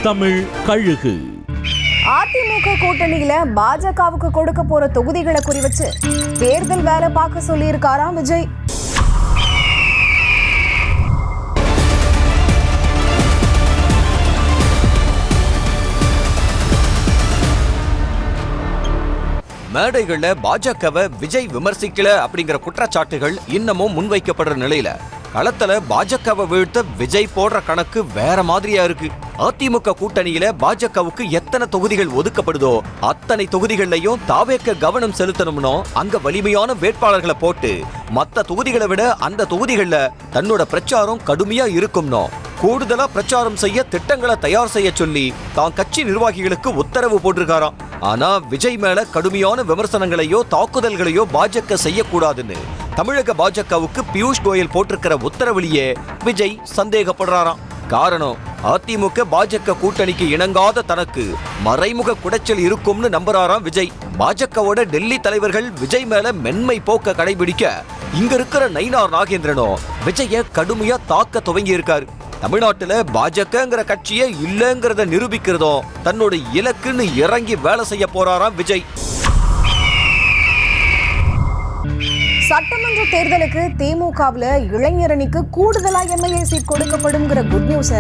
தமிழ் கழுகு. அதிமுக கூட்டணியில பாஜகவுக்கு கொடுக்க போற தொகுதிகளை குறிவச்சு தேர்தல் வேலை பார்க்க சொல்லி இருக்காராம் விஜய். மேடைகள்ல பாஜகவை விஜய் விமர்சிக்கல அப்படிங்கிற குற்றச்சாட்டுகள் இன்னமும் முன்வைக்கப்படுற நிலையில களத்துல பாஜகவை வீழ்த்த விஜய் போடுற கணக்கு வேற மாதிரியா இருக்கு. அதிமுக கூட்டணியில பாஜகவுக்கு எத்தனை தொகுதிகள் ஒதுக்கப்படுதோ அத்தனை தொகுதிகள்லயும் தாவேக்க கவனம் செலுத்தணும்னோ அங்க வலிமையான வேட்பாளர்களை போட்டு மத்த தொகுதிகளை விட அந்த தொகுதிகள்ல தன்னோட பிரச்சாரம் கடுமையா இருக்கும்னோ கூடுதலா பிரச்சாரம் செய்ய திட்டங்களை தயார் செய்ய சொல்லி தான் கட்சி நிர்வாகிகளுக்கு உத்தரவு போட்டிருக்காராம். ஆனா விஜய் மேல கடுமையான விமர்சனங்களையோ தாக்குதல்களையோ பாஜக செய்யக்கூடாதுன்னு தமிழக பாஜகவுக்கு பியூஷ் கோயல் போட்டிருக்கிற உத்தரவிலேயே விஜய் சந்தேகப்படுறாராம். காரணம், அதிமுக பாஜக கூட்டணிக்கு இணங்காத தனக்கு மறைமுக குடைச்சல் இருக்கும்னு நம்புறாராம் விஜய். பாஜகவோட டெல்லி தலைவர்கள் விஜய் மேல மென்மை போக்க கடைபிடிக்க இங்க இருக்கிற நயினார் நாகேந்திரனோ விஜய கடுமையா தாக்க துவங்கி இருக்காரு. தமிழ்நாட்டுல பாஜகங்கிற கட்சியே இல்லங்கிறத நிரூபிக்கிறதோ தன்னோட இலக்குன்னு இறங்கி வேலை செய்ய போறாராம் விஜய். சட்டமன்ற தேர்தலுக்கு திமுகவுல இளைஞரணிக்கு கூடுதலா எம்எல்ஏ சீட் கொடுக்கப்படும்ங்கிற குட் நியூஸ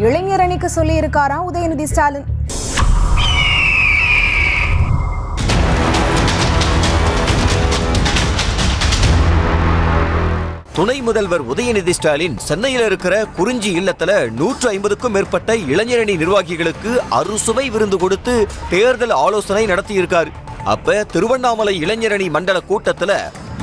இளைஞரணிக்கு சொல்லி இருக்காராம் உதயநிதி ஸ்டாலின். துணை முதல்வர் உதயநிதி ஸ்டாலின் சென்னையில் இருக்கிற குறிஞ்சி இல்லத்துல 150க்கும் மேற்பட்ட இளைஞரணி நிர்வாகிகளுக்கு அறுசுவை விருந்து கொடுத்து தேர்தல் ஆலோசனை நடத்தி இருக்காரு. அப்ப திருவண்ணாமலை இளைஞரணி மண்டல கூட்டத்துல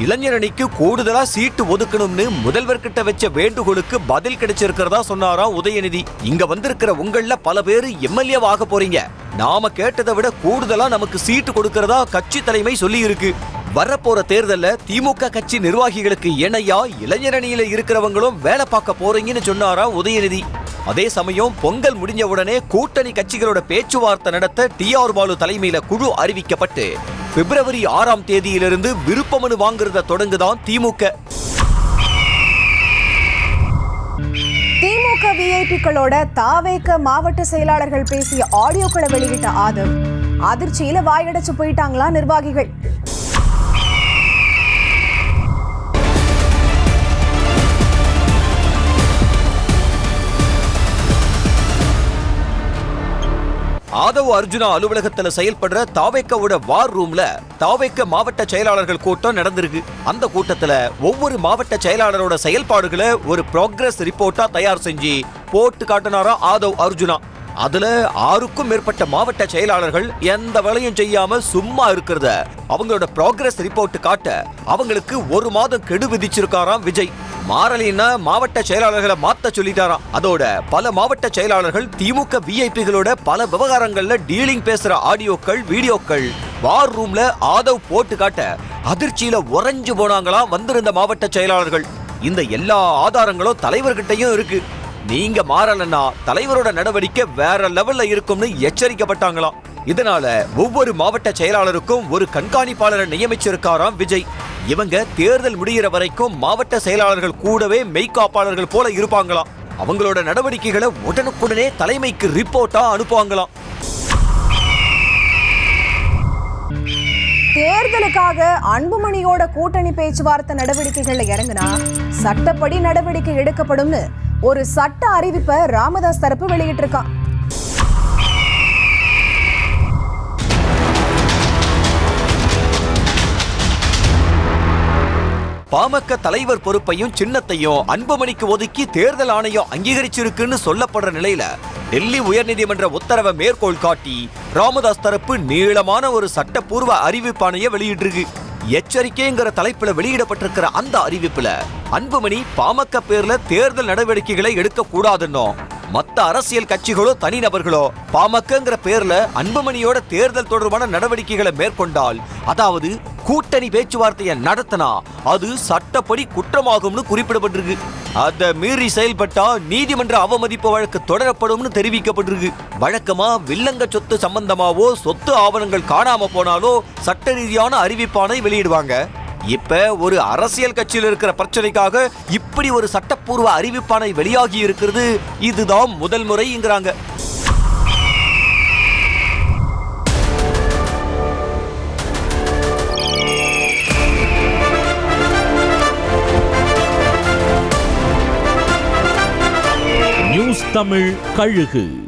இளைஞரணிக்கு கூடுதலா சீட்டு ஒதுக்கணும்னு முதல்வர் கிட்ட வச்ச வேண்டுகோளுக்கு பதில் கிடைச்சிருக்கிறதா சொன்னாராம் உதயநிதி. இங்க வந்திருக்கிற உங்கள பல பேரு எம்எல்ஏவாக போறீங்க, நாம கேட்டதை விட கூடுதலா நமக்கு சீட்டு கொடுக்கிறதா கட்சி தலைமை சொல்லி இருக்கு. வரப்போற தேர்தல்ல திமுக கட்சி நிர்வாகிகளுக்கு இணையா இளைஞரணியில இருக்கிறவங்களும் வேலை பார்க்க போறீங்கன்னு சொன்னாரா உதயநிதி. அதே சமயம் பொங்கல் முடிஞ்ச உடனே கூட்டணி கட்சிகளோட பேச்சுவார்த்தை நடத்த TR பாலு தலைமையில குழு அறிவிக்கப்பட்டு பிப்ரவரி 6ஆம் தேதியிலிருந்து விருப்ப மனு வாங்குறத தொடங்குதான் திமுக. திமுக விஐபிக்களோட தாவேக்க மாவட்ட செயலாளர்கள் பேசிய ஆடியோக்களை வெளியிட்ட ஆதவ் அதிர்ச்சியில வாயடைச்சு போயிட்டாங்களா நிர்வாகிகள். ஆதவ் அர்ஜுனா அலுவலகத்துல செயல்படுற தாவேக்கவோட வார் ரூம்ல தாவேக்க மாவட்ட செயலாளர்கள் கூட்டம் நடந்திருக்கு. அந்த கூட்டத்துல ஒவ்வொரு மாவட்ட செயலாளரோட செயல்பாடுகளை ஒரு ப்ராக்ரஸ் ரிப்போர்ட்டா தயார் செஞ்சு போட்டு காட்டினாரா ஆதவ் அர்ஜுனா. அதுல 6க்கும் மேற்பட்ட மாவட்ட செயலாளர்கள் எந்த வேலையும் செய்யாம சும்மா இருக்கிறத அவங்களோட ப்ராக்ரஸ் ரிப்போர்ட் காட்ட அவங்களுக்கு 1 மாதம் கெடு விதிச்சிருக்காராம் விஜய். மாறலின்னா மாவட்ட செயலாளர்களை மாத்த சொல்லிட்டாராம். அதோட பல மாவட்ட செயலாளர்கள் திமுக விஐபிகளோட பல விவகாரங்கள்ல டீலிங் பேசுற ஆடியோக்கள் வீடியோக்கள் வார் ரூம்ல ஆதவ் போட்டு காட்ட அதிர்ச்சியில உறைஞ்சு போனாங்களாம் வந்திருந்த மாவட்ட செயலாளர்கள். இந்த எல்லா ஆதாரங்களும் தலைவர்கிட்டையும் இருக்கு. நீங்க மாறலன்னா தலைவரோட நடவடிக்கை வேற லெவல்ல இருக்கும்னு எச்சரிக்கப்பட்டாங்களாம். இதனால ஒவ்வொரு மாவட்ட செயலாளருக்கும் ஒரு கண்காணிப்பாளரை நியமிச்சிருக்காராம் விஜய். இவங்க தேர்தல் முடிகிற வரைக்கும் மாவட்ட செயலாளர்கள் கூடவே மெய்காப்பாளர்கள் போல இருப்பாங்களாம். அவங்களோட நடவடிக்கைகளை உடனுக்குடனே தலைமைக்கு ரிப்போர்ட்டா அனுப்புவாங்களாம். தேர்தலுக்காக அன்புமணியோட கூட்டணி பேச்சுவார்த்தை நடவடிக்கைகள்ல இறங்குனா சட்டப்படி நடவடிக்கை எடுக்கப்படும்னு ஒரு சட்ட அறிவிப்பை ராமதாஸ் தரப்பு வெளியிட்டிருக்கான். பாமக தலைவர் பொறுப்பையும் சின்னத்தையும் அன்புமணிக்கு ஒதுக்கி தேர்தல் ஆணையம் அங்கீகரிச்சிருக்குன்னு சொல்லப்படுற நிலையில டெல்லி உயர்நீதிமன்ற உத்தரவை மேற்கோள் காட்டி ராமதாஸ் தரப்பு நீளமான ஒரு சட்டப்பூர்வ அறிவிப்பாணையை வெளியிட்டிருக்கு. எச்சரிக்கைங்கிற தலைப்புல வெளியிடப்பட்டிருக்கிற அந்த அறிவிப்புல அன்புமணி பாமக பேர்ல தேர்தல் நடவடிக்கைகளை எடுக்க கூடாதுன்னோ மத்த அரசியல் கட்சிகளோ தனிநபர்களோ பாமகங்கிற பேர்ல அன்புமணியோட தேர்தல் தொடர்பான நடவடிக்கைகளை மேற்கொண்டால், அதாவது கூட்டணி பேச்சுவார்த்தையை நடத்தினா அது சட்டப்படி குற்றமாகும்னு குறிப்பிடப்பட்டிருக்கு. அதை மீறி செயல்பட்டா நீதிமன்ற அவமதிப்பு வழக்கு தொடரப்படும்னு தெரிவிக்கப்பட்டிருக்கு. வழக்கமா வில்லங்க சொத்து சம்பந்தமாவோ சொத்து ஆவணங்கள் காணாம போனாலோ சட்ட ரீதியான அறிவிப்பானை வெளியிடுவாங்க. இப்ப ஒரு அரசியல் கட்சியில் இருக்கிற பிரச்சனைக்காக இப்படி ஒரு சட்டப்பூர்வ அறிவிப்பானை வெளியாகி இருக்கிறது இதுதான் முதல் முறைங்கிறாங்க. தமிழ் கழுகு.